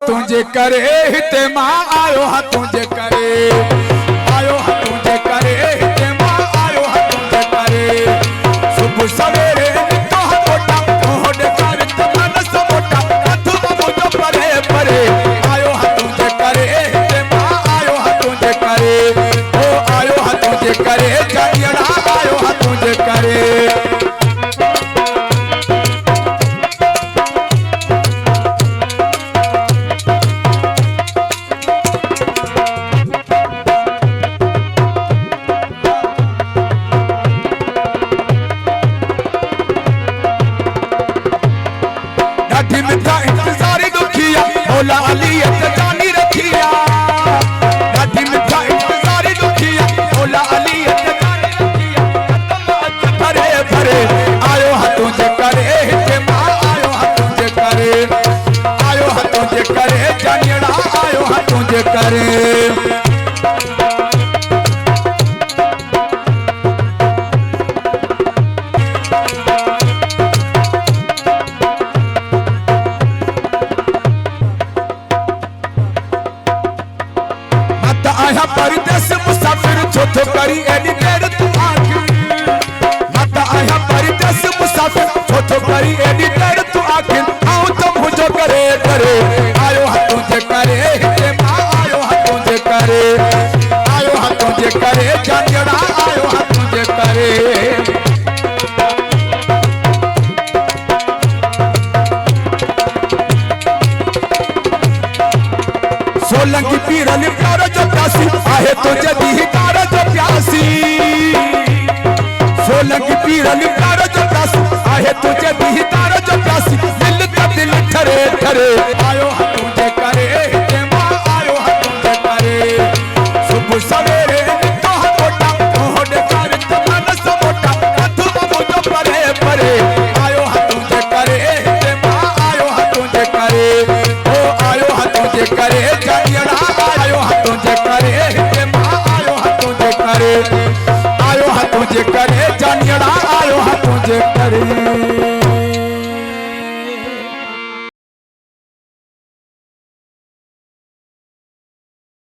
तुझे करे हिते मां आयो हाँ तुझे करे आयो हाँ तुझे करे हिते मां आयो हाँ तुझे करे सुबह सवेरे तो मोटा होड़ कर मन समोटा कथु मुझे परे परे आयो हाँ तुझे करे हिते मां आयो हाँ तुझे करे ओ आयो हाँ तुझे करे जनियड़ा आयो हाँ तुझे करे मौला अली जानी रखिया गाठी मिठा इंतजारी दुखिया मौला अली जानी रखिया भरे भरे आयो हाँ तुझे करे हिते मां आयो हाँ तुझे करे आयो हाँ तुझे करे जनियड़ा आयो हाँ तुझे करे आया परदेस मुसाफिर छोथो करी एनी देर तू आखिर माता आया परदेस मुसाफिर छोथो करी एनी देर तू आखिर आऊं तो मुझे करे करे आयो हाँ तुझे करे हिते मां आयो हाँ तुझे करे आयो हाँ तुझे करे जनियड़ा आयो हाँ तुझे करे सोलंकी पीरल प्यारो जो प्यासी आहे तुझे दी तारो जो प्यासी सोलंकी पीरल प्यारो जो प्यासी आहे तुझे दी तारो जो प्यासी दिल का दिल ठरे ठरे आयो हाँ तुझे करे हिते मां आयो हाँ तुझे करे सुबह सवेरे तो मोटा होड़ कर मन समोटा कथु मुझे परे परे आयो हाँ तुझे करे हिते मां आयो हाँ तुझे करे ओ आयो हाँ तुझे करे जनियड़ा आयो हाँ तुझे करे हिते मां आयो हाँ तुझे करे आयो हाँ तुझे करे जनियड़ा आयो हाँ तुझे करे।